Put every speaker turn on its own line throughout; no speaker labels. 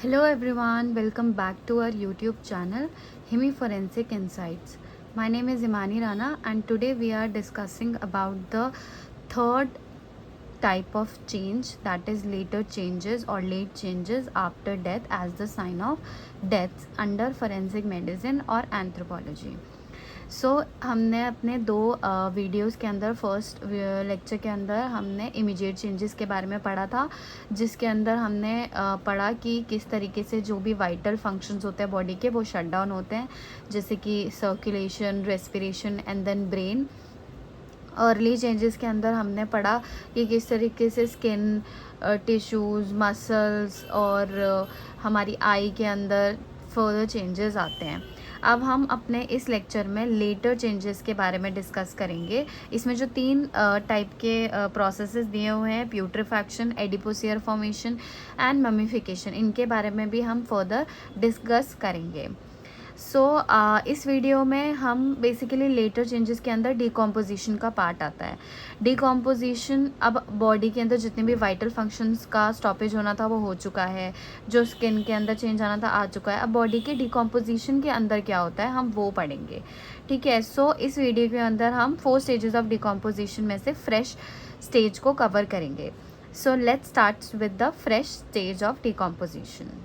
Hello everyone, welcome back to our YouTube channel Himi Forensic Insights. My name is Imani Rana and today we are discussing about the third type of change, that is later changes or late changes after death as the sign of death under forensic medicine or anthropology. हमने अपने दो videos के अंदर first lecture के अंदर हमने immediate changes के बारे में पढ़ा था, जिसके अंदर हमने पढ़ा कि किस तरीके से जो भी वाइटल फंक्शंस होते हैं बॉडी के वो शट डाउन होते हैं, जैसे कि circulation, respiration and then brain. Early changes के अंदर हमने पढ़ा कि किस तरीके से स्किन, टिश्यूज़, मसल्स और हमारी आई के अंदर फर्दर चेंजेस आते हैं। अब हम अपने इस लेक्चर में लेटर चेंजेस के बारे में डिस्कस करेंगे। इसमें जो तीन टाइप के प्रोसेसेस दिए हुए हैं, प्यूट्रिफैक्शन, एडिपोसियर फॉर्मेशन एंड ममीफिकेशन, इनके बारे में भी हम फर्दर डिस्कस करेंगे। इस वीडियो में हम बेसिकली लेटर चेंजेस के अंदर डिकम्पोजिशन का पार्ट आता है। डिकम्पोजिशन, अब बॉडी के अंदर जितने भी वाइटल फंक्शंस का स्टॉपेज होना था वो हो चुका है, जो स्किन के अंदर चेंज आना था आ चुका है। अब बॉडी के डिकम्पोजिशन के अंदर क्या होता है हम वो पढ़ेंगे, ठीक है। इस वीडियो के अंदर हम 4 स्टेजेस ऑफ डिकम्पोजिशन में से फ्रेश स्टेज को कवर करेंगे। Let's start with the fresh stage of decomposition.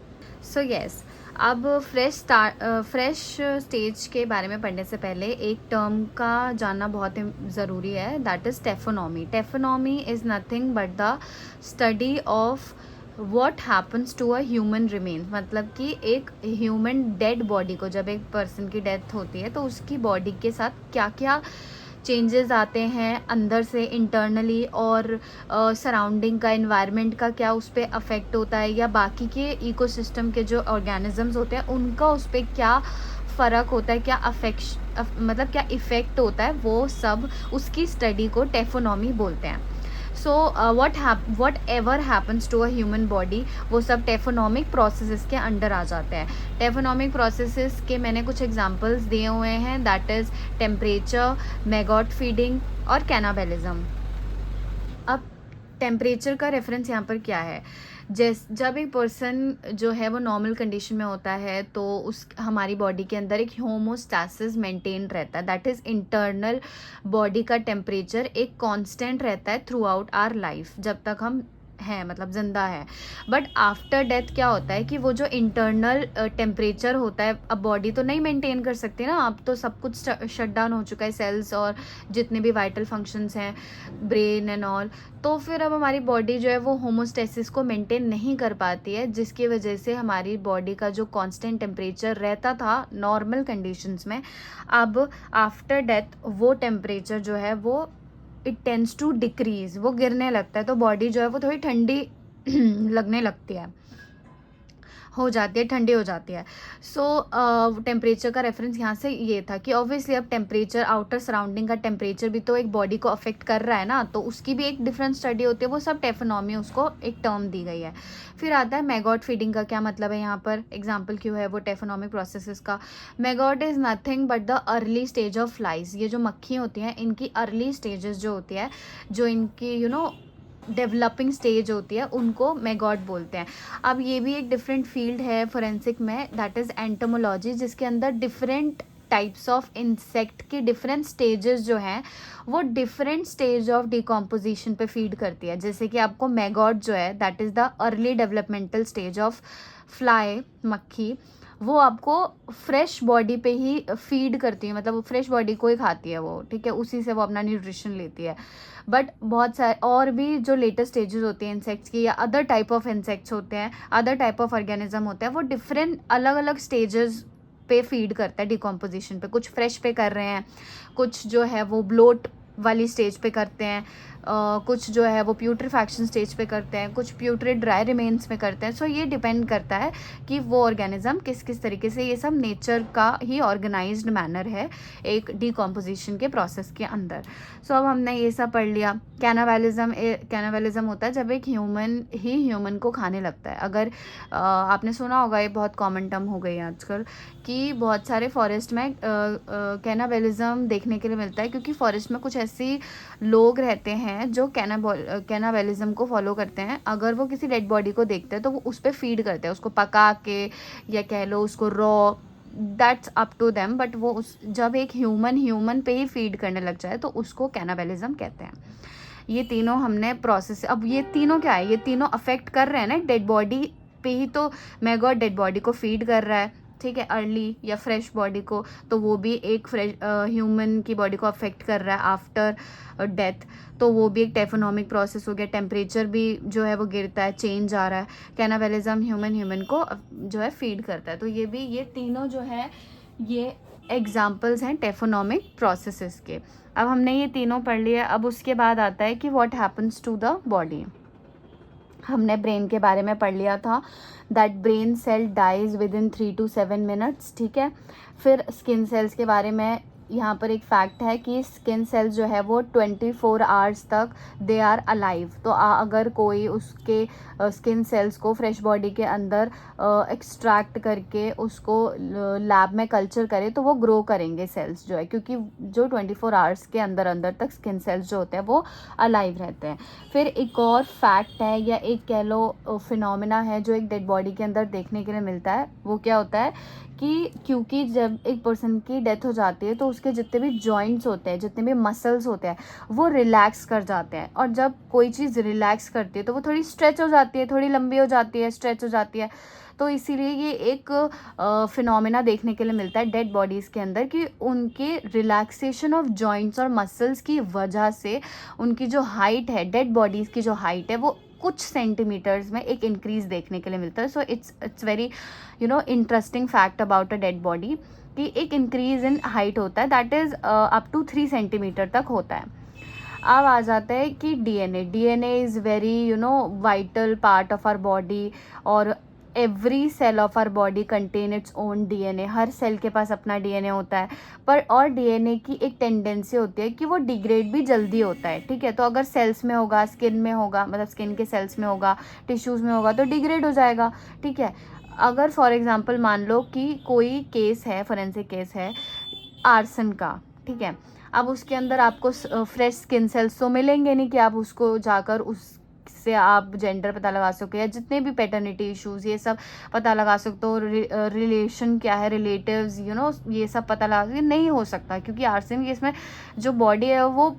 अब फ्रेश स्टेज के बारे में पढ़ने से पहले एक टर्म का जानना बहुत ही ज़रूरी है, that is taphonomy. Taphonomy is nothing but the study of what happens to a human remain. मतलब कि एक ह्यूमन डेड बॉडी को, जब एक पर्सन की डेथ होती है तो उसकी बॉडी के साथ क्या क्या चेंजेस आते हैं अंदर से इंटरनली, और सराउंडिंग का, एनवायरनमेंट का क्या उस पर अफेक्ट होता है, या बाकी के इकोसिस्टम के जो ऑर्गेनिजम्स होते हैं उनका उस पर क्या फ़र्क होता है, क्या मतलब क्या इफ़ेक्ट होता है, वो सब उसकी स्टडी को टेफोनॉमी बोलते हैं। Whatever happens to a human body, वो सब टेफोनॉमिक प्रोसेसेस के अंडर आ जाते हैं। टेफोनॉमिक प्रोसेसेस के मैंने कुछ एग्जांपल्स दिए हुए हैं, that is temperature, maggot feeding और कैनाबेलिज्म। अब टेम्परेचर का रेफरेंस यहाँ पर क्या है, जब एक पर्सन जो है वो नॉर्मल कंडीशन में होता है तो उस हमारी बॉडी के अंदर एक होमोस्टैसिस मेंटेन रहता है, दैट इज़ इंटरनल बॉडी का टेम्परेचर एक कांस्टेंट रहता है थ्रू आउट आवर लाइफ, जब तक हम हैं, मतलब ज़िंदा है। बट आफ्टर डेथ क्या होता है कि वो जो इंटरनल टेम्परेचर होता है, अब बॉडी तो नहीं मेंटेन कर सकती ना, अब तो सब कुछ शट डाउन हो चुका है, सेल्स और जितने भी वाइटल फंक्शंस हैं, ब्रेन एंड ऑल। तो फिर अब हमारी बॉडी जो है वो होमोस्टेसिस को मेंटेन नहीं कर पाती है, जिसकी वजह से हमारी बॉडी का जो कांस्टेंट टेम्परेचर रहता था नॉर्मल कंडीशंस में, अब आफ्टर डेथ वो टेम्परेचर जो है वो इट टेंड्स टू डिक्रीज, वो गिरने लगता है। तो बॉडी जो है वो थोड़ी ठंडी लगने लगती है, हो जाती है, ठंडी हो जाती है। टेम्परेचर का रेफरेंस यहाँ से ये था कि ऑब्वियसली अब टेम्परेचर, आउटर सराउंडिंग का टेम्परेचर भी तो एक बॉडी को अफेक्ट कर रहा है ना, तो उसकी भी एक डिफरेंट स्टडी होती है, वो सब टेफोनॉमी, उसको एक टर्म दी गई है। फिर आता है मैगॉट फीडिंग का क्या मतलब है, यहाँ पर एग्जाम्पल क्यों है वो टेफोनॉमिक प्रोसेसेस का। Maggot is nothing but the early stage of flies. ये जो मक्खी होती हैं इनकी अर्ली स्टेजेस जो होती है, जो इनकी डेवलपिंग स्टेज होती है, उनको मैगॉट बोलते हैं। अब ये भी एक डिफरेंट फील्ड है फोरेंसिक में, दैट इज़ एंटोमोलॉजी, जिसके अंदर डिफरेंट टाइप्स ऑफ इंसेक्ट के डिफरेंट स्टेजेस जो हैं वो डिफरेंट स्टेज ऑफ डिकम्पोजिशन पे फीड करती है। जैसे कि आपको मैगॉट जो है that is the early developmental stage of fly, मक्खी, वो आपको फ्रेश बॉडी पे ही फीड करती है, मतलब वो फ्रेश बॉडी को ही खाती है वो, ठीक है, उसी से वो अपना न्यूट्रिशन लेती है। बट बहुत सारे और भी जो लेटेस्ट स्टेजेस होते हैं इंसेक्ट्स की, या अदर टाइप ऑफ इंसेक्ट्स होते हैं, अदर टाइप ऑफ ऑर्गेनिज्म होते हैं, वो डिफरेंट अलग अलग स्टेजेस पे फीड करता है डिकम्पोजिशन पे। कुछ फ्रेश पे कर रहे हैं, कुछ जो है वो ब्लोट वाली स्टेज पे करते हैं, कुछ जो है वो प्यूट्रिफैक्शन स्टेज पे करते हैं, कुछ प्यूट्रिड ड्राई रिमेन्स में करते हैं। ये डिपेंड करता है कि वो ऑर्गेनिज्म किस किस तरीके से, ये सब नेचर का ही ऑर्गेनाइज्ड मैनर है एक डिकम्पोजिशन के प्रोसेस के अंदर। अब हमने ये सब पढ़ लिया। कैनाबलिज्म होता है जब एक ह्यूमन ही ह्यूमन को खाने लगता है। अगर आपने सुना होगा, ये बहुत कॉमन टर्म हो गई है आजकल कि बहुत सारे फॉरेस्ट में कैनाबलिज्म देखने के लिए मिलता है, क्योंकि फॉरेस्ट में कुछ ऐसे लोग रहते हैं हैं जो कैनाबलिज्म को फॉलो करते हैं, अगर वो किसी डेड बॉडी को देखते हैं तो वो उस पर फीड करते हैं, उसको पका के या कह लो उसको raw, that's up to them, but वो जब एक ह्यूमन पे ही फीड करने लग जाए तो उसको कैनाबलिज्म कहते हैं। ये तीनों हमने प्रोसेस, अब ये तीनों क्या है, ये तीनों अफेक्ट कर रहे हैं ना डेड बॉडी पे ही, तो मैगॉट डेड बॉडी को फीड कर रहा है, ठीक है, अर्ली या फ्रेश बॉडी को, तो वो भी एक फ्रेश ह्यूमन की बॉडी को अफेक्ट कर रहा है आफ्टर डेथ, तो वो भी एक टेफोनॉमिक प्रोसेस हो गया। टेम्परेचर भी जो है वो गिरता है, चेंज आ रहा है। कैनाबलिज्म ह्यूमन को जो है फीड करता है। तो ये तीनों जो है ये एग्जाम्पल्स हैं टेफोनॉमिक प्रोसेसेस के। अब हमने ये तीनों पढ़ लिया। अब उसके बाद आता है कि what happens to the body. हमने ब्रेन के बारे में पढ़ लिया था, that brain cell dies within 3 to 7 minutes, ठीक है। फिर स्किन सेल्स के बारे में यहाँ पर एक फैक्ट है कि स्किन सेल्स जो है वो 24 आवर्स तक दे आर अलाइव। तो अगर कोई उसके स्किन सेल्स को फ्रेश बॉडी के अंदर एक्सट्रैक्ट करके उसको लैब में कल्चर करे तो वो ग्रो करेंगे सेल्स जो है, क्योंकि जो 24 आवर्स के अंदर तक स्किन सेल्स जो होते हैं वो अलाइव रहते हैं। फिर एक और फैक्ट है या एक कह लो फिनोमेना है जो एक डेड बॉडी के अंदर देखने के लिए मिलता है। वो क्या होता है कि क्योंकि जब एक पर्सन की डेथ हो जाती है तो उसके जितने भी जॉइंट्स होते हैं, जितने भी मसल्स होते हैं, वो रिलैक्स कर जाते हैं। और जब कोई चीज़ रिलैक्स करती है तो वो थोड़ी स्ट्रेच हो जाती है, थोड़ी लंबी हो जाती है, स्ट्रेच हो जाती है। तो इसीलिए ये एक फिनोमेना देखने के लिए मिलता है डेड बॉडीज़ के अंदर कि उनके रिलैक्सेशन ऑफ जॉइंट्स और मसल्स की वजह से उनकी जो हाइट है, डेड बॉडीज़ की जो हाइट है, वो कुछ सेंटीमीटर्स में एक इंक्रीज़ देखने के लिए मिलता है। So it's very interesting fact about a dead body कि एक इंक्रीज़ इन हाइट होता है, that is up to 3 centimetre तक होता है। अब आ जाता है कि DNA is very vital part of our body, और every cell of our body contain its own DNA. हर सेल के पास अपना डीएनए होता है, पर और डीएनए की एक टेंडेंसी होती है कि वो डिग्रेड भी जल्दी होता है, ठीक है। तो अगर सेल्स में होगा, स्किन में होगा, मतलब स्किन के सेल्स में होगा, टिश्यूज़ में होगा, तो डिग्रेड हो जाएगा, ठीक है। अगर फॉर एग्जांपल मान लो कि कोई केस है, फोरेंसिक केस है आर्सन का, ठीक है। अब उसके अंदर आपको फ्रेश स्किन सेल्स तो मिलेंगे नहीं कि आप उसको जाकर उससे आप जेंडर पता लगा सको या जितने भी पैटर्निटी इश्यूज़ ये सब पता लगा सकते हो, रिलेशन क्या है, रिलेटिव्स ये सब पता लगा सकते, नहीं हो सकता, क्योंकि आर्सन केस में जो बॉडी है वो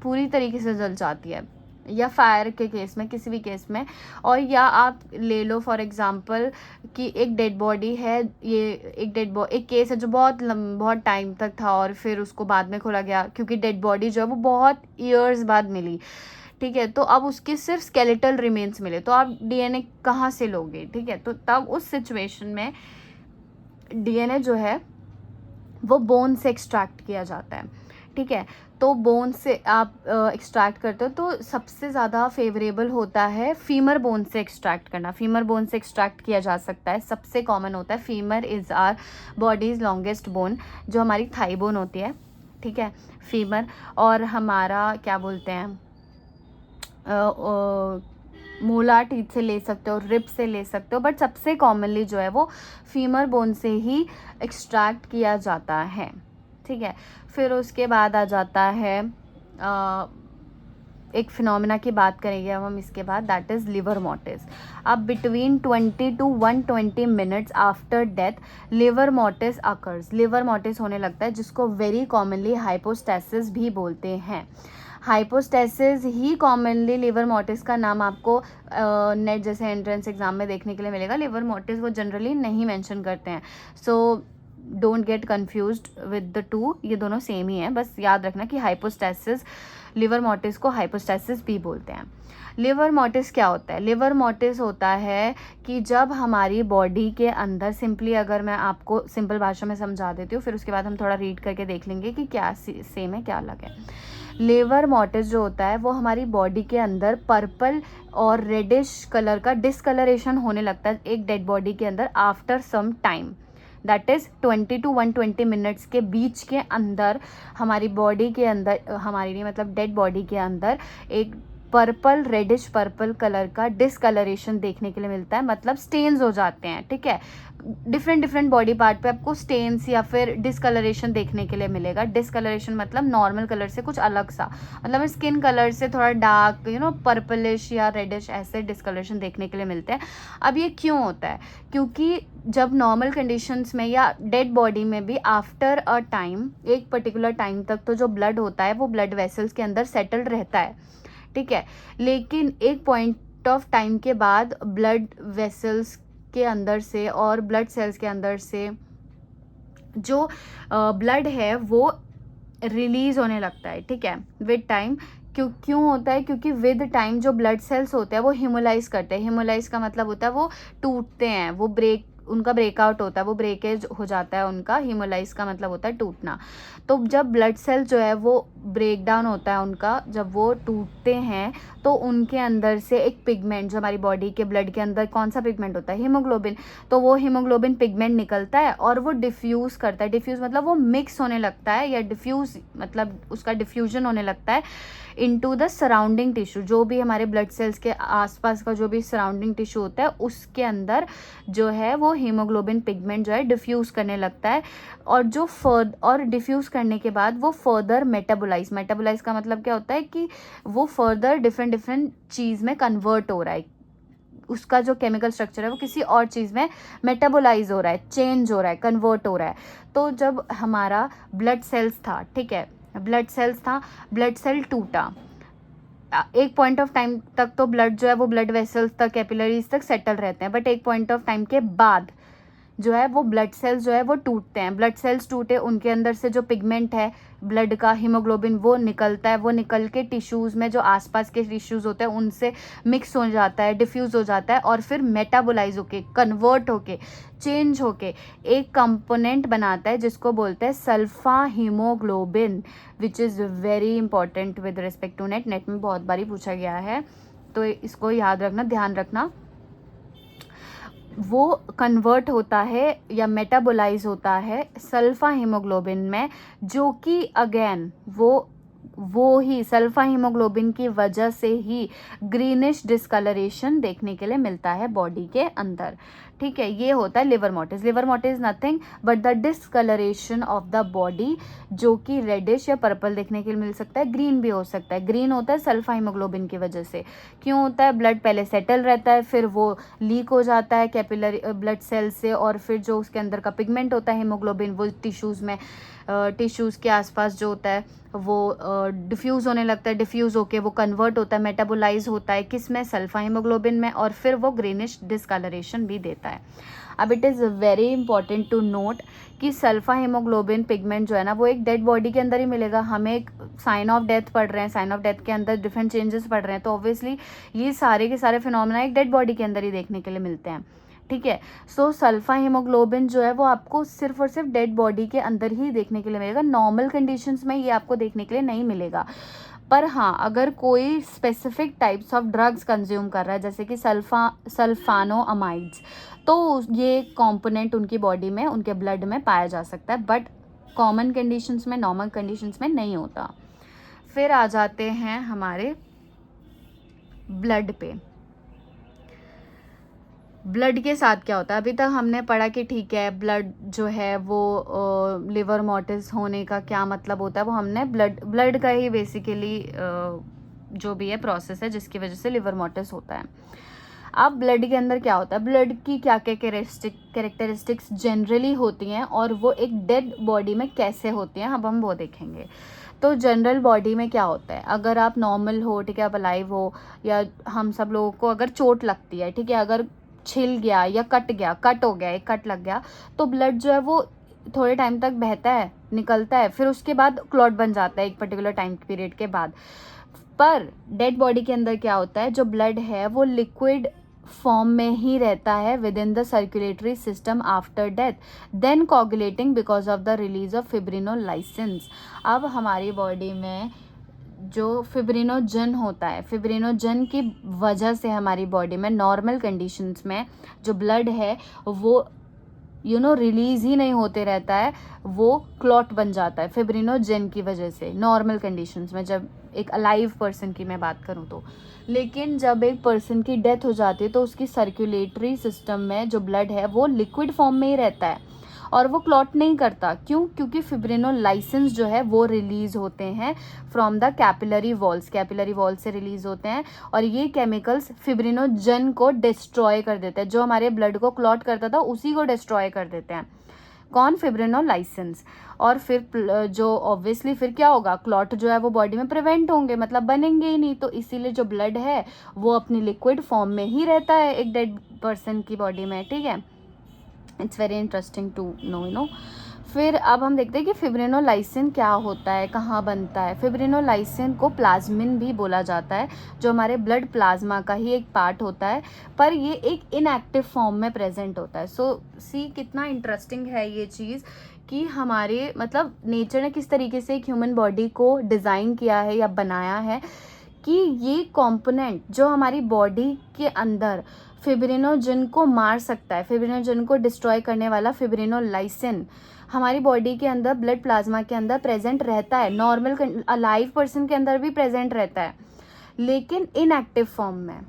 पूरी तरीके से जल जाती है, या फायर के केस में, किसी भी केस में। और या आप ले लो फॉर एग्जांपल कि एक डेड बॉडी है, ये एक केस है जो बहुत टाइम तक था और फिर उसको बाद में खोला गया, क्योंकि डेड बॉडी जो है वो बहुत ईयर्स बाद मिली, ठीक है। तो अब उसके सिर्फ स्केलेटल रिमेन्स मिले, तो आप डीएनए कहाँ से लोगे, ठीक है। तो तब उस सिचुएशन में डीएनए जो है वो बोन से एक्सट्रैक्ट किया जाता है, ठीक है। तो बोन से आप एक्सट्रैक्ट करते हो तो सबसे ज़्यादा फेवरेबल होता है फीमर बोन से एक्सट्रैक्ट करना। फीमर बोन से एक्सट्रैक्ट किया जा सकता है, सबसे कॉमन होता है। Femur is our body's longest bone, जो हमारी थाई बोन होती है, ठीक है, फीमर। और हमारा क्या बोलते हैं, मोलार टीथ से ले सकते हो, रिब से ले सकते हो, बट सबसे कॉमनली जो है वो फीमर बोन से ही एक्सट्रैक्ट किया जाता है, ठीक है। फिर उसके बाद आ जाता है एक फिनोमेना की बात करेंगे अब हम इसके बाद, दैट इज़ लिवर मोटिस। अब between 20 to 120 minutes after death liver mortise occurs. Liver mortise होने लगता है, जिसको वेरी कॉमनली हाइपोस्टैसिस भी बोलते हैं। हाइपोस्टैसिस ही कॉमनली लिवर मोटिस का नाम आपको नेट जैसे एंट्रेंस एग्जाम में देखने के लिए मिलेगा। लिवर मोटिस वो जनरली नहीं मेंशन करते हैं, so don't get confused with the two, ये दोनों सेम ही हैं। बस याद रखना कि हाइपोस्टैसिस, लिवर मोटिस को हाइपोस्टैसिस भी बोलते हैं। लिवर मोटिस क्या होता है? लिवर मोटिस होता है कि जब हमारी बॉडी के अंदर, सिंपली अगर मैं आपको सिंपल भाषा में समझा देती हूँ, फिर उसके बाद हम थोड़ा रीड करके देख लेंगे कि क्या सेम है क्या अलग है। लिवर मोटिस जो होता है वो हमारी बॉडी के अंदर पर्पल और रेडिश कलर का डिसकलरेशन होने लगता है एक डेड बॉडी के अंदर after some time, that is 20 to 120 minutes के बीच के अंदर हमारी बॉडी के अंदर, हमारी नहीं मतलब डेड बॉडी के अंदर एक पर्पल, रेडिश पर्पल कलर का डिसकलरेशन देखने के लिए मिलता है, मतलब स्टेन्स हो जाते हैं, ठीक है। डिफरेंट बॉडी पार्ट पे आपको स्टेन्स या फिर डिसकलरेशन देखने के लिए मिलेगा। डिसकलरेशन मतलब नॉर्मल कलर से कुछ अलग सा, मतलब स्किन कलर से थोड़ा डार्क पर्पलिश या रेडिश ऐसे डिसकलरेशन देखने के लिए मिलते हैं। अब ये क्यों होता है? क्योंकि जब नॉर्मल कंडीशंस में या डेड बॉडी में भी आफ्टर अ टाइम, एक पर्टिकुलर टाइम तक तो जो ब्लड होता है वो ब्लड वेसल्स के अंदर सेटल्ड रहता है, ठीक है। लेकिन एक पॉइंट ऑफ टाइम के बाद ब्लड वेसल्स के अंदर से और ब्लड सेल्स के अंदर से जो ब्लड है वो रिलीज होने लगता है, ठीक है, विद टाइम। क्यों होता है? क्योंकि विद टाइम जो ब्लड सेल्स होते हैं वो हीमोलाइज करते हैं। हीमोलाइज का मतलब होता है वो टूटते हैं, वो उनका ब्रेकआउट होता है, वो ब्रेकेज हो जाता है उनका। हीमोलाइज का मतलब होता है टूटना। तो जब ब्लड सेल जो है वो ब्रेक डाउन होता है उनका, जब वो टूटते हैं तो उनके अंदर से एक पिगमेंट, जो हमारी बॉडी के ब्लड के अंदर कौन सा पिगमेंट होता है? हीमोग्लोबिन। तो वो हीमोग्लोबिन पिगमेंट निकलता है और वो डिफ्यूज़ करता है। डिफ्यूज़ मतलब वो मिक्स होने लगता है, या डिफ्यूज़ मतलब उसका डिफ्यूजन होने लगता है इनटू द सराउंडिंग टिश्यू। जो भी हमारे ब्लड सेल्स के आसपास का जो भी सराउंडिंग टिश्यू होता है उसके अंदर जो है वो हीमोग्लोबिन पिगमेंट जो है डिफ्यूज़ करने लगता है। और जो और डिफ्यूज़ करने के बाद वो फर्दर मेटाबोलाइज का मतलब क्या होता है कि वो फर्दर डिफरेंट चीज़ में कन्वर्ट हो रहा है। उसका जो केमिकल स्ट्रक्चर है वो किसी और चीज़ में मेटाबोलाइज हो रहा है, चेंज हो रहा है, कन्वर्ट हो रहा है। तो जब हमारा ब्लड सेल्स था, ठीक है, ब्लड सेल टूटा, एक पॉइंट ऑफ टाइम तक तो ब्लड जो है वो ब्लड वेसल्स तक, कैपिलरीज तक सेटल रहते हैं, बट एक पॉइंट ऑफ टाइम के बाद जो है वो ब्लड सेल्स जो है वो टूटते हैं। ब्लड सेल्स टूटे, उनके अंदर से जो पिगमेंट है ब्लड का, हीमोग्लोबिन, वो निकलता है। वो निकल के टिश्यूज़ में, जो आसपास के टिश्यूज़ होते हैं उनसे मिक्स हो जाता है, डिफ्यूज़ हो जाता है, और फिर मेटाबोलाइज होके, कन्वर्ट होके, चेंज होके एक कंपोनेंट बनाता है जिसको बोलते हैं sulpha haemoglobin, which is very important with respect to net में बहुत बारी पूछा गया है, तो इसको याद रखना, ध्यान रखना। वो कन्वर्ट होता है या मेटाबोलाइज होता है सल्फा हीमोग्लोबिन में, जो कि अगेन वो ही सल्फा हीमोग्लोबिन की वजह से ही ग्रीनिश डिस्कलरेशन देखने के लिए मिलता है बॉडी के अंदर, ठीक है। ये होता है livor mortis. Livor mortis nothing but the discolouration of the body, जो कि रेडिश या पर्पल देखने के लिए मिल सकता है, ग्रीन भी हो सकता है। ग्रीन होता है सल्फा हीमोग्लोबिन की वजह से। क्यों होता है? ब्लड पहले सेटल रहता है, फिर वो लीक हो जाता है कैपिलरी ब्लड सेल से, और फिर जो उसके अंदर का पिगमेंट होता है हीमोग्लोबिन, वो टिश्यूज़ के आसपास जो होता है वो डिफ्यूज़ होने लगता है। डिफ्यूज़ होके वो कन्वर्ट होता है, मेटाबोलाइज होता है किस में? सल्फा हीमोग्लोबिन में, और फिर वो ग्रीनिश डिस्कलरेशन भी देता है। अब it is very important to note कि सल्फा हीमोग्लोबिन पिगमेंट जो है ना वो एक डेड बॉडी के अंदर ही मिलेगा। हम एक साइन ऑफ डेथ पढ़ रहे हैं, साइन ऑफ डेथ के अंदर डिफरेंट चेंजेस पढ़ रहे हैं, तो ऑब्वियसली ये सारे के सारे फिनोमेना एक डेड बॉडी के अंदर ही देखने के लिए मिलते हैं, ठीक है। सो सल्फा हीमोग्लोबिन जो है वो आपको सिर्फ और सिर्फ डेड बॉडी के अंदर ही देखने के लिए मिलेगा। नॉर्मल कंडीशंस में ये आपको देखने के लिए नहीं मिलेगा। पर हाँ, अगर कोई specific types of drugs consume कर रहा है, जैसे कि सल्फानोअमाइड्स, तो ये कंपोनेंट उनकी बॉडी में, उनके ब्लड में पाया जा सकता है, बट कॉमन कंडीशंस में, नॉर्मल कंडीशंस में नहीं होता। फिर आ जाते हैं हमारे ब्लड पे। ब्लड के साथ क्या होता है? अभी तक हमने पढ़ा कि ठीक है, ब्लड जो है वो लिवर मोटिस होने का क्या मतलब होता है, वो हमने ब्लड का ही बेसिकली जो भी है प्रोसेस है जिसकी वजह से लिवर मोटिस होता है। अब ब्लड के अंदर क्या होता है, ब्लड की क्या क्या कैरेक्टरिस्टिक्स जनरली होती हैं, और वो एक डेड बॉडी में कैसे होती हैं, अब हम वो देखेंगे। तो जनरल बॉडी में क्या होता है, अगर आप नॉर्मल हो, ठीक है, आप अलाइव हो, या हम सब लोगों को अगर चोट लगती है, ठीक है, अगर छिल गया या कट हो गया, एक कट लग गया, तो ब्लड जो है वो थोड़े टाइम तक बहता है, निकलता है, फिर उसके बाद क्लॉट बन जाता है एक पर्टिकुलर टाइम पीरियड के बाद। पर डेड बॉडी के अंदर क्या होता है, जो ब्लड है वो लिक्विड फॉर्म में ही रहता है within the circulatory system after death, then coagulating because of the release of fibrinolysis. अब हमारी बॉडी में जो फिब्रिनोजन होता है, फिब्रिनोजन की वजह से हमारी बॉडी में नॉर्मल कंडीशंस में जो ब्लड है वो रिलीज़ ही नहीं होते रहता है, वो क्लॉट बन जाता है फिब्रिनोजेन की वजह से नॉर्मल कंडीशंस में, जब एक अलाइव पर्सन की मैं बात करूँ तो। लेकिन जब एक पर्सन की डेथ हो जाती है तो उसकी सर्कुलेटरी सिस्टम में जो ब्लड है वो लिक्विड फॉर्म में ही रहता है और वो क्लॉट नहीं करता। क्यों? क्योंकि फिब्रिनोलाइसिन्स जो है वो रिलीज़ होते हैं फ्रॉम द कैपिलरी वॉल्स से रिलीज़ होते हैं और ये केमिकल्स फिब्रिनोजन को डिस्ट्रॉय कर देते हैं। जो हमारे ब्लड को क्लॉट करता था उसी को डिस्ट्रॉय कर देते हैं। कौन? फिब्रिनोलाइसिन्स। और फिर जो ऑब्वियसली फिर क्या होगा, क्लॉट जो है वो बॉडी में प्रिवेंट होंगे, मतलब बनेंगे ही नहीं। तो इसीलिए जो ब्लड है वो अपनी लिक्विड फॉर्म में ही रहता है एक डेड पर्सन की बॉडी में। ठीक है, it's very interesting to know. फिर अब हम देखते हैं कि फिब्रिनोलाइसिन क्या होता है, कहाँ बनता है। फिब्रिनोलाइसिन को प्लाज्मिन भी बोला जाता है, जो हमारे ब्लड प्लाज्मा का ही एक पार्ट होता है, पर ये एक इनएक्टिव फॉर्म में प्रेजेंट होता है। सो सी कितना इंटरेस्टिंग है ये चीज़ कि हमारे मतलब नेचर ने किस तरीके से एक ह्यूमन बॉडी को डिज़ाइन किया है या बनाया है कि ये कंपोनेंट जो हमारी बॉडी के अंदर फिब्रिनोजन को मार सकता है, फिब्रिनोजन को डिस्ट्रॉय करने वाला फिब्रिनोलाइसिन हमारी बॉडी के अंदर ब्लड प्लाज्मा के अंदर प्रेजेंट रहता है, नॉर्मल अलाइव पर्सन के अंदर भी प्रेजेंट रहता है, लेकिन इनएक्टिव फॉर्म में।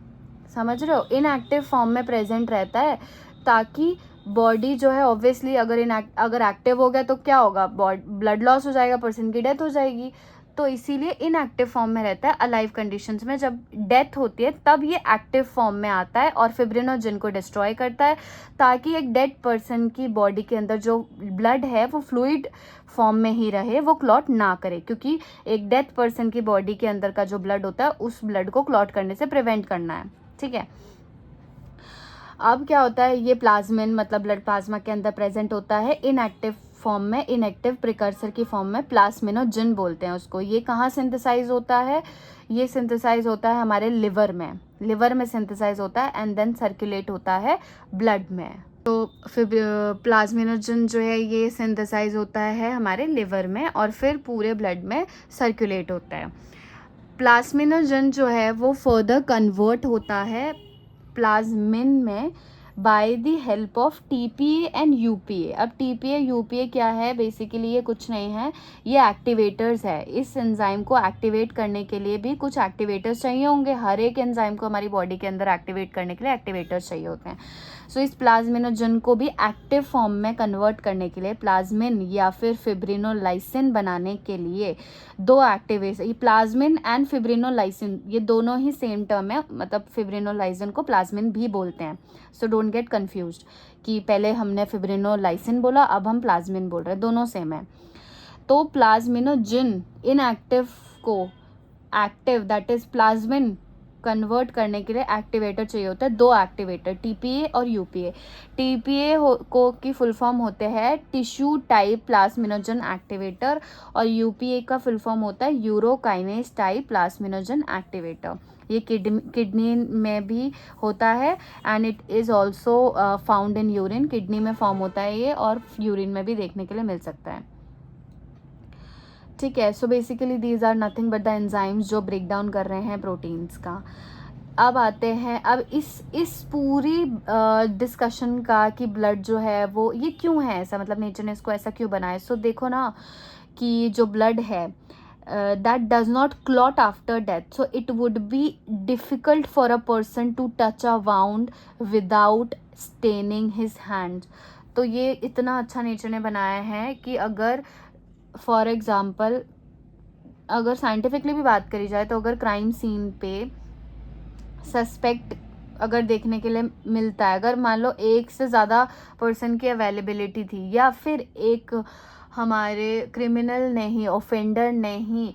समझ रहे हो? इनएक्टिव फॉर्म में प्रेजेंट रहता है, ताकि बॉडी जो है ऑब्वियसली अगर एक्टिव हो गया तो क्या होगा, ब्लड लॉस हो जाएगा, पर्सन की डेथ हो जाएगी। तो इसीलिए इनएक्टिव फॉर्म में रहता है अलाइव कंडीशंस में। जब डेथ होती है तब ये एक्टिव फॉर्म में आता है और फिब्रिनोजन को डिस्ट्रॉय करता है, ताकि एक डेड पर्सन की बॉडी के अंदर जो ब्लड है वो फ्लूइड फॉर्म में ही रहे, वो क्लॉट ना करे। क्योंकि एक डेथ पर्सन की बॉडी के अंदर का जो ब्लड होता है उस ब्लड को क्लॉट करने से प्रिवेंट करना है। ठीक है, अब क्या होता है, ये प्लाज्मिन मतलब ब्लड प्लाज्मा के अंदर प्रेजेंट होता है इनएक्टिव फॉर्म में, इनएक्टिव प्रिकर्सर की फॉर्म में, प्लाज्मिनोजन बोलते हैं उसको। ये कहाँ सिंथेसाइज होता है? ये सिंथेसाइज होता है हमारे लिवर में सिंथेसाइज होता है एंड देन सर्कुलेट होता है ब्लड में। तो फिर प्लाज्मिनोजन जो है ये सिंथेसाइज होता है हमारे लिवर में और फिर पूरे ब्लड में सर्कुलेट होता है। प्लाज्मिनोजन जो है वो फर्दर कन्वर्ट होता है प्लाज्मिन में by the help of TPA and UPA. अब टीपीए यूपीए क्या है? बेसिकली ये कुछ नहीं है, ये एक्टिवेटर्स है। इस एंजाइम को एक्टिवेट करने के लिए भी कुछ एक्टिवेटर्स चाहिए होंगे। हर एक एंजाइम को हमारी बॉडी के अंदर एक्टिवेट करने के लिए एक्टिवेटर्स चाहिए होते हैं। सो इस प्लाज्मिनोजन को भी एक्टिव फॉर्म में कन्वर्ट करने के लिए, प्लाज्मिन या फिर फिब्रिनोलाइसिन बनाने के लिए दो एक्टिवेशन, प्लाज्मिन एंड फिब्रिनोलाइसिन ये दोनों ही सेम टर्म है, मतलब फिब्रिनोलाइसिन को प्लाज्मिन भी बोलते हैं। सो डोंट गेट कन्फ्यूज्ड कि पहले हमने फिब्रिनोलाइसिन बोला अब हम प्लाज्मिन बोल रहे हैं, दोनों सेम है। तो प्लाज्मिनोजन इनएक्टिव को active, that is plasmin convert करने के लिए एक्टिवेटर चाहिए होता है, दो एक्टिवेटर, टीपीए और यूपीए। टीपीए को की फुल फॉर्म होते हैं टिश्यू टाइप प्लाज्मिनोजन एक्टिवेटर और यूपीए का फुल फॉर्म होता है यूरोकाइनेज टाइप प्लाज्मिनोजन एक्टिवेटर। ये किडनी में भी होता है and it is also found in urine. Kidney में फॉर्म होता है ये और यूरिन में भी देखने के लिए मिल सकता है। ठीक है, so basically these are nothing but the enzymes जो ब्रेक डाउन कर रहे हैं प्रोटीन्स का। अब आते हैं अब इस पूरी डिस्कशन का कि ब्लड जो है वो ये क्यों है ऐसा, मतलब नेचर ने इसको ऐसा क्यों बनाया। सो देखो ना कि जो ब्लड है that does not clot after death, so it would be difficult for a person to touch a wound without staining his hands। तो ये इतना अच्छा नेचर ने बनाया है कि अगर फॉर एग्जाम्पल अगर साइंटिफिकली भी बात करी जाए तो अगर क्राइम सीन पे सस्पेक्ट अगर देखने के लिए मिलता है, अगर मान लो एक से ज़्यादा पर्सन की अवेलेबिलिटी थी या फिर एक हमारे क्रिमिनल ने ही, ऑफेंडर ने ही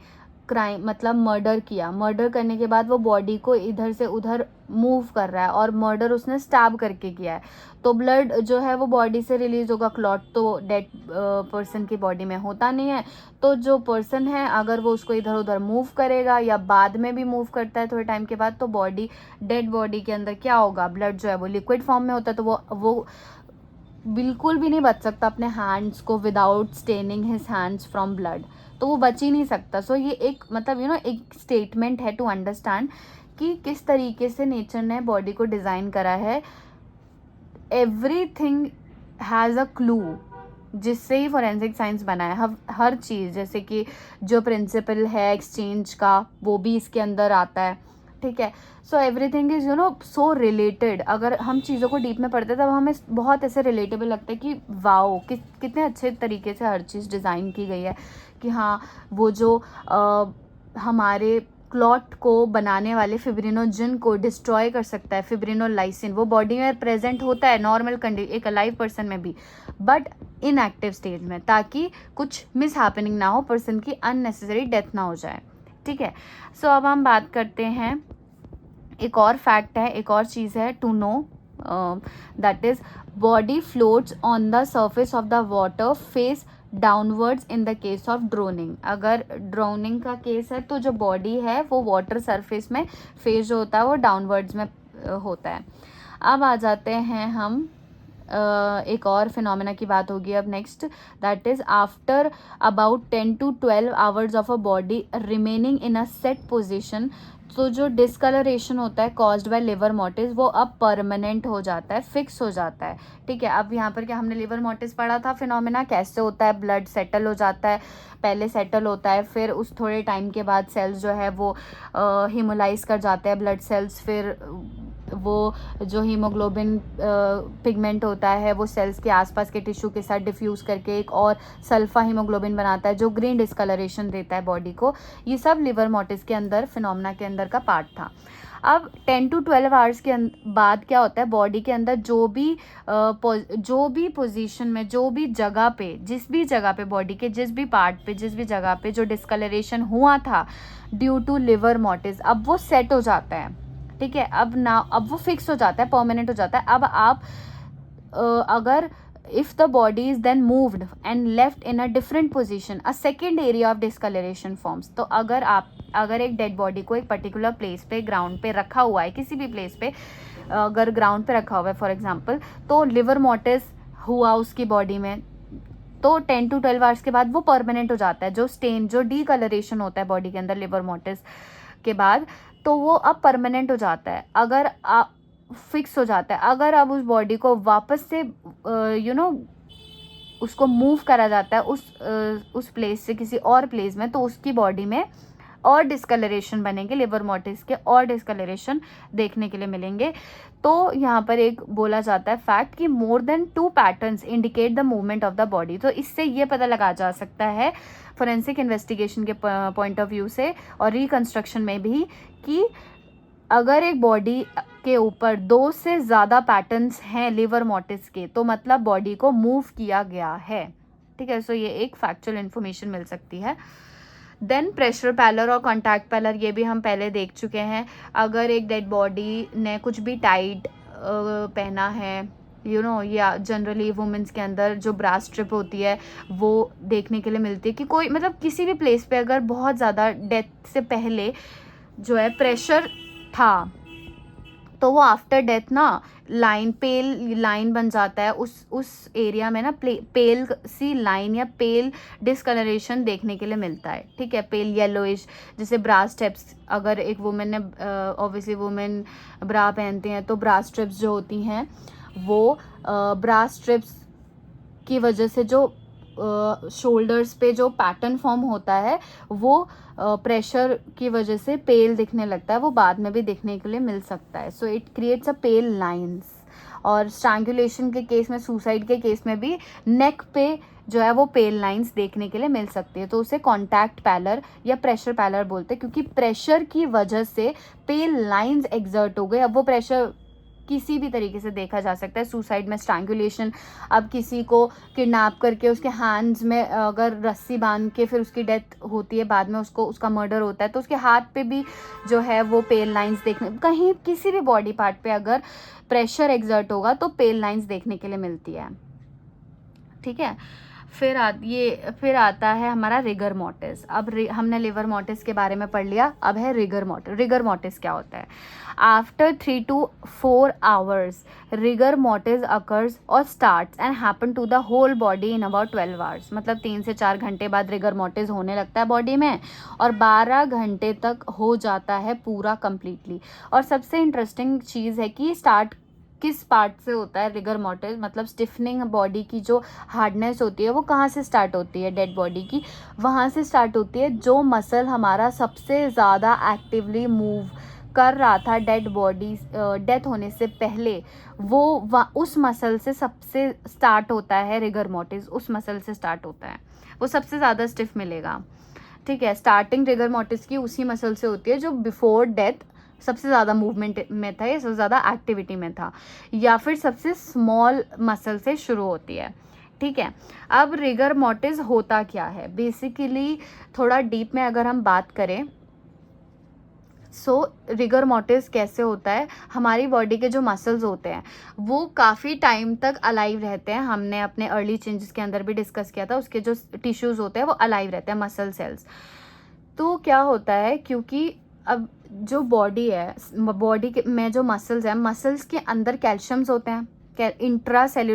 क्राइम मतलब मर्डर किया, मर्डर करने के बाद वो बॉडी को इधर से उधर मूव कर रहा है और मर्डर उसने स्टैब करके किया है, तो ब्लड जो है वो बॉडी से रिलीज होगा। क्लॉट तो डेड पर्सन की बॉडी में होता नहीं है, तो जो पर्सन है अगर वो उसको इधर उधर मूव करेगा या बाद में भी मूव करता है थोड़े टाइम के बाद, तो बॉडी डेड बॉडी के अंदर क्या होगा, ब्लड जो है वो लिक्विड फॉर्म में होता है, तो वो बिल्कुल भी नहीं बच सकता अपने हैंड्स को without staining his hands from blood, तो वो बच ही नहीं सकता। सो ये एक मतलब एक स्टेटमेंट है टू अंडरस्टैंड कि किस तरीके से नेचर ने बॉडी को डिज़ाइन करा है। एवरीथिंग हैज़ अ क्लू, जिससे ही फॉरेंसिक साइंस बना है। हर चीज़, जैसे कि जो प्रिंसिपल है एक्सचेंज का वो भी इसके अंदर आता है, ठीक है। So everything is so related. अगर हम चीज़ों को डीप में पढ़ते हैं तब हमें बहुत ऐसे रिलेटेबल लगता है कि वाओ कितने अच्छे तरीके से हर चीज़ डिज़ाइन की गई है, कि हाँ वो जो हमारे क्लॉट को बनाने वाले फिब्रिनोजन को डिस्ट्रॉय कर सकता है, फिब्रिनोलाइसिन, वो बॉडी में प्रेजेंट होता है नॉर्मल एक अलाइव पर्सन में भी, बट इनएक्टिव स्टेज में, ताकि कुछ मिस हैपनिंग ना हो, पर्सन की अननेसेसरी डेथ ना हो जाए, ठीक है। सो अब हम बात करते हैं, एक और फैक्ट है, एक और चीज़ है to know, that is body floats on the surface of the water face downwards in the case of drowning. अगर ड्रोनिंग का केस है तो जो बॉडी है वो वाटर सरफेस में फेस जो होता है वो डाउनवर्ड्स में होता है। अब आ जाते हैं हम एक और फिनोमेना की बात होगी अब next, that is after about 10 to 12 hours of a body remaining in a set position, तो जो डिस्कलरेशन होता है कॉज्ड बाय लिवर मोटिस वो अब परमानेंट हो जाता है, फिक्स हो जाता है, ठीक है। अब यहाँ पर क्या हमने लिवर मोटिस पढ़ा था फिनोमेना, कैसे होता है, ब्लड सेटल हो जाता है, पहले सेटल होता है, फिर उस थोड़े टाइम के बाद सेल्स जो है वो हीमोलाइज कर जाते हैं ब्लड सेल्स, फिर वो जो हीमोग्लोबिन पिगमेंट होता है वो सेल्स के आसपास के टिश्यू के साथ डिफ्यूज़ करके एक और सल्फा हीमोग्लोबिन बनाता है जो ग्रीन डिस्कलरेशन देता है बॉडी को। ये सब लिवर मोटिस के अंदर फिनोमेना के अंदर का पार्ट था। अब 10 to 12 आवर्स के बाद क्या होता है, बॉडी के अंदर जो भी पोजीशन में, जो भी जगह पे, जिस भी जगह पे, बॉडी के जिस भी पार्ट पे, जिस भी जगह पे जो डिस्कलरेशन हुआ था ड्यू टू लिवर मोटिस, अब वो सेट हो जाता है, ठीक है। अब वो फिक्स हो जाता है, परमानेंट हो जाता है। अब आप अगर if the body is then moved and left in a different position, a second area of discoloration forms। तो अगर एक डेड बॉडी को एक पर्टिकुलर प्लेस पे, ग्राउंड पे रखा हुआ है, किसी भी प्लेस पे अगर ग्राउंड पे रखा हुआ है फॉर एग्जांपल, तो लिवर मोटिस हुआ उसकी बॉडी में, तो 10 to 12 आवर्स के बाद वो परमानेंट हो जाता है। जो स्टेन, जो डीकलरेशन होता है बॉडी के अंदर लिवर मोटिस के बाद, तो वो अब परमानेंट हो जाता है, अगर फिक्स हो जाता है। अगर अब उस बॉडी को वापस से उसको मूव करा जाता है उस प्लेस से किसी और प्लेस में, तो उसकी बॉडी में और डिस्कलरेशन बनेंगे, लिवर मोटिस के और डिस्कलरेशन देखने के लिए मिलेंगे। तो यहाँ पर एक बोला जाता है फैक्ट कि more than 2 patterns indicate the movement of the body. तो इससे ये पता लगा जा सकता है फोरेंसिक इन्वेस्टिगेशन के पॉइंट ऑफ व्यू से और रिकंस्ट्रक्शन में भी, कि अगर एक बॉडी के ऊपर 2 से ज़्यादा पैटर्न्स हैं लिवर मोटिस के, तो मतलब बॉडी को मूव किया गया है, ठीक है। सो ये एक फैक्चुअल इन्फॉर्मेशन मिल सकती है। देन प्रेशर पैलर और कॉन्टैक्ट पैलर, ये भी हम पहले देख चुके हैं। अगर एक डेड बॉडी ने कुछ भी टाइट पहना है, या जनरली वुमेंस के अंदर जो ब्रास स्ट्रिप होती है वो देखने के लिए मिलती है, कि कोई मतलब किसी भी प्लेस पे अगर बहुत ज़्यादा डेथ से पहले जो है प्रेशर था, तो वो आफ्टर डेथ ना पेल लाइन बन जाता है उस एरिया में ना, पेल सी लाइन या पेल डिस्कलरेशन देखने के लिए मिलता है, ठीक है, पेल येलोइश, जैसे ब्रास स्ट्रिप्स। अगर एक वुमेन ने ऑब्वियसली वुमेन ब्रा पहनती हैं, तो ब्रास स्ट्रिप्स जो होती हैं वो ब्रास स्ट्रिप्स की वजह से जो शोल्डर्स पे जो पैटर्न फॉर्म होता है वो प्रेशर की वजह से पेल दिखने लगता है, वो बाद में भी देखने के लिए मिल सकता है। So it creates a pale lines. और स्ट्रैंगुलेशन के केस में, सुसाइड के केस में भी नेक पे जो है वो पेल लाइंस देखने के लिए मिल सकती है, तो उसे कॉन्टैक्ट पैलर या प्रेशर पैलर बोलते हैं, क्योंकि प्रेशर की वजह से पेल लाइंस एक्सर्ट हो गए। अब वो प्रेशर किसी भी तरीके से देखा जा सकता है। सुसाइड में स्ट्रैंगुलेशन, अब किसी को किडनैप करके उसके हैंड्स में अगर रस्सी बांध के फिर उसकी डेथ होती है, बाद में उसका मर्डर होता है, तो उसके हाथ पे भी जो है वो पेल लाइंस देखने, कहीं किसी भी बॉडी पार्ट पे अगर प्रेशर एक्सर्ट होगा तो पेल लाइंस देखने के लिए मिलती है, ठीक है। फिर आता है हमारा रिगर मोटिस। अब हमने लिवर मोटिस के बारे में पढ़ लिया, अब है रिगर मोटिस। रिगर मोटिस क्या होता है? After 3 to 4 hours rigor mortis occurs और starts and happen to the whole body in about 12 hours. मतलब 3 से 4 घंटे बाद रिगर मोटिस होने लगता है बॉडी में और 12 घंटे तक हो जाता है पूरा कंप्लीटली। और सबसे इंटरेस्टिंग चीज़ है कि स्टार्ट किस पार्ट से होता है रिगर मोर्टिस, मतलब स्टिफनिंग बॉडी की जो हार्डनेस होती है वो कहाँ से स्टार्ट होती है डेड बॉडी की, वहाँ से स्टार्ट होती है जो मसल हमारा सबसे ज़्यादा एक्टिवली मूव कर रहा था डेड बॉडी डेथ होने से पहले, वो उस मसल से सबसे स्टार्ट होता है रिगर मोर्टिस, उस मसल से स्टार्ट होता है, वो सबसे ज़्यादा स्टिफ मिलेगा। ठीक है, स्टार्टिंग रिगर मोर्टिस की उसी मसल से होती है जो बिफोर डेथ सबसे ज़्यादा मूवमेंट में था या सबसे ज़्यादा एक्टिविटी में था, या फिर सबसे स्मॉल मसल से शुरू होती है। ठीक है, अब रिगर मोर्टिस होता क्या है बेसिकली, थोड़ा डीप में अगर हम बात करें, रिगर मोर्टिस कैसे होता है, हमारी बॉडी के जो मसल्स होते हैं वो काफ़ी टाइम तक अलाइव रहते हैं। हमने अपने अर्ली चेंजेस के अंदर भी डिस्कस किया था, उसके जो टिश्यूज़ होते हैं वो अलाइव रहते हैं, मसल सेल्स। तो क्या होता है, क्योंकि अब जो बॉडी है, बॉडी में जो मसल्स हैं, मसल्स के अंदर कैल्शियम्स होते हैं,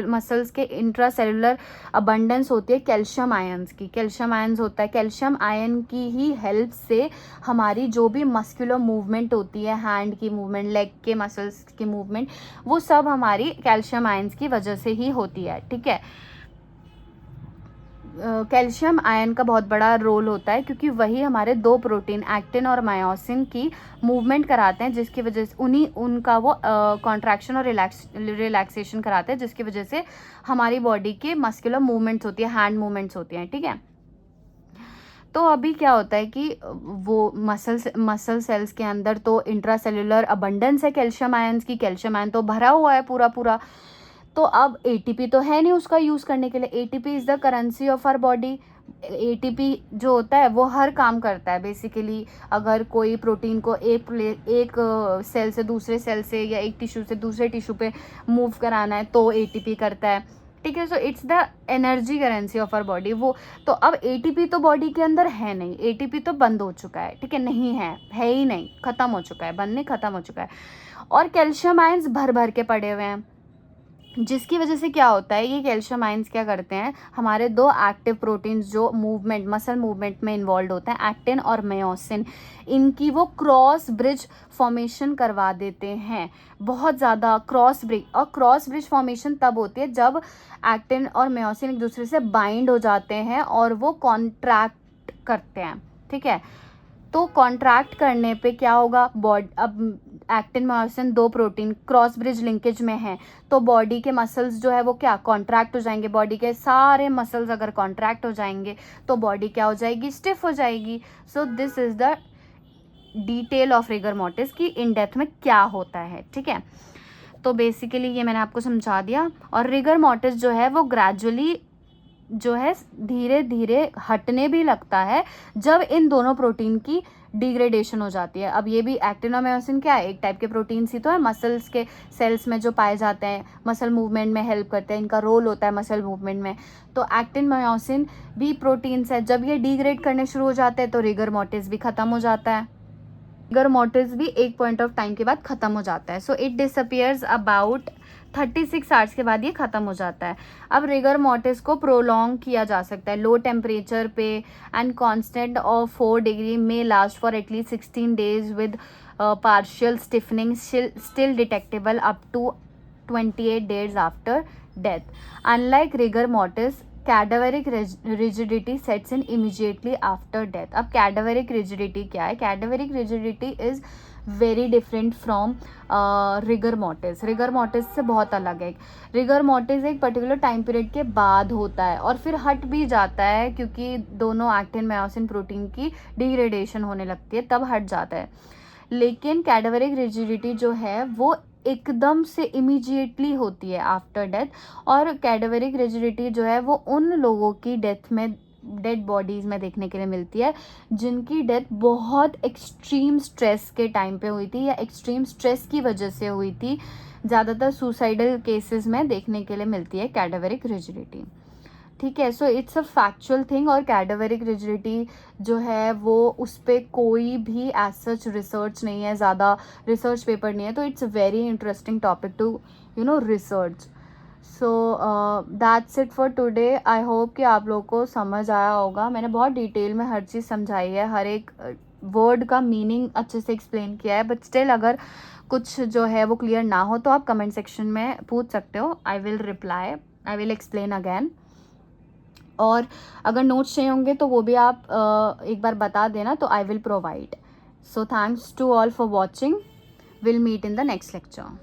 मसल्स के इंट्रा सेलुलर अबंडेंस होती है कैल्शियम आयंस की, कैल्शियम आयंस होता है। कैल्शियम आयन की ही हेल्प से हमारी जो भी मस्कुलर मूवमेंट होती है, हैंड की मूवमेंट, लेग के मसल्स की मूवमेंट, वो सब हमारी कैल्शियम आयंस की वजह से ही होती है। ठीक है, कैल्शियम आयन का बहुत बड़ा रोल होता है, क्योंकि वही हमारे दो प्रोटीन एक्टिन और मायोसिन की मूवमेंट कराते हैं, जिसकी वजह से उनका वो कॉन्ट्रैक्शन और रिलैक्सेशन कराते हैं, जिसकी वजह से हमारी बॉडी के मस्कुलर मूवमेंट्स होती है, हैंड मूवमेंट्स होती हैं। ठीक है, तो अभी क्या होता है कि वो मसल सेल्स के अंदर तो इंट्रासेल्युलर अबंडेंस है कैल्शियम आयंस की, कैल्शियम आयन तो भरा हुआ है पूरा पूरा। तो अब एटीपी तो है नहीं उसका यूज़ करने के लिए, ATP is the currency of our body. ATP जो होता है वो हर काम करता है बेसिकली। अगर कोई प्रोटीन को एक सेल से दूसरे सेल से या एक टिश्यू से दूसरे टिश्यू पे मूव कराना है तो एटीपी करता है। ठीक है, so it's the energy currency of our body वो। तो अब एटीपी तो बॉडी के अंदर है नहीं, एटीपी तो बंद हो चुका है। ठीक है, नहीं है ही नहीं, ख़त्म हो चुका है, बंद नहीं, ख़त्म हो चुका है। और कैल्शियम आयंस भर भर के पड़े हुए हैं, जिसकी वजह से क्या होता है, ये कैल्शियम आयंस क्या करते हैं, हमारे दो एक्टिव प्रोटीन्स जो मसल मूवमेंट में इन्वॉल्व होते हैं, एक्टिन और मायोसिन, इनकी वो क्रॉस ब्रिज फॉर्मेशन करवा देते हैं, बहुत ज़्यादा क्रॉस ब्रिज। और क्रॉस ब्रिज फॉर्मेशन तब होती है जब एक्टिन और मायोसिन एक दूसरे से बाइंड हो जाते हैं और वो कॉन्ट्रैक्ट करते हैं। ठीक है, तो कॉन्ट्रैक्ट करने पे क्या होगा, अब एक्टिन मायोसिन दो प्रोटीन क्रॉस ब्रिज लिंकेज में है, तो बॉडी के मसल्स जो है वो क्या कॉन्ट्रैक्ट हो जाएंगे। बॉडी के सारे मसल्स अगर कॉन्ट्रैक्ट हो जाएंगे तो बॉडी क्या हो जाएगी, स्टिफ हो जाएगी। So this is the detail of rigor mortis की इन डेप्थ में क्या होता है। ठीक है, तो बेसिकली ये मैंने आपको समझा दिया। और रिगर मोर्टिस जो है वो ग्रेजुअली जो है धीरे धीरे हटने भी लगता है जब इन दोनों प्रोटीन की डिग्रेडेशन हो जाती है। अब ये भी एक्टिन और मायोसिन क्या है, एक टाइप के प्रोटीन्स ही तो है, मसल्स के सेल्स में जो पाए जाते हैं, मसल मूवमेंट में हेल्प करते हैं, इनका रोल होता है मसल मूवमेंट में। तो एक्टिन मायोसिन भी प्रोटीन्स है, जब ये डिग्रेड करने शुरू हो जाते हैं तो रिगर मोर्टिस भी खत्म हो जाता है। रिगर मोर्टिस भी एक पॉइंट ऑफ टाइम के बाद खत्म हो जाता है। So it disappears about 36 hours के बाद ये ख़त्म हो जाता है। अब रिगर मोर्टिस को प्रोलॉन्ग किया जा सकता है लो टेम्परेचर पे एंड कांस्टेंट ऑफ 4 डिग्री में last for at least 16 days with partial stiffening still detectable up to 28 days after death. Unlike rigor mortis cadaveric rigidity sets in immediately after death. अब cadaveric rigidity क्या है, cadaveric rigidity is very different from rigor mortis. Rigor mortis से बहुत अलग है। Rigor mortis एक particular time period के बाद होता है और फिर हट भी जाता है, क्योंकि दोनों एक्टिन मायोसिन प्रोटीन की डिग्रेडेशन होने लगती है, तब हट जाता है। लेकिन कैडावेरिक रिजिडिटी जो है वो एकदम से इमीडिएटली होती है आफ्टर डेथ। और कैडावेरिक रिजिडिटी जो है वो उन लोगों की डेड बॉडीज़ में देखने के लिए मिलती है जिनकी डेथ बहुत एक्सट्रीम स्ट्रेस के टाइम पे हुई थी या एक्सट्रीम स्ट्रेस की वजह से हुई थी। ज़्यादातर सुसाइडल केसेस में देखने के लिए मिलती है कैडावेरिक रिजिडिटी। ठीक है, so it's a factual thing. और कैडावेरिक रिजिडिटी जो है वो उस पर कोई भी एज सच रिसर्च नहीं है, ज़्यादा रिसर्च पेपर नहीं है, तो it's a very interesting topic to research. So that's it for today. I hope कि आप लोगों को समझ आया होगा। मैंने बहुत डिटेल में हर चीज़ समझाई है, हर एक वर्ड का मीनिंग अच्छे से एक्सप्लेन किया है, बट स्टिल अगर कुछ जो है वो क्लियर ना हो तो आप कमेंट सेक्शन में पूछ सकते हो. I will reply, I will explain again. और अगर नोट्स चाहिए होंगे तो वो भी आप एक बार बता देना, तो I will provide. So thanks to all for watching. Will meet in the next lecture.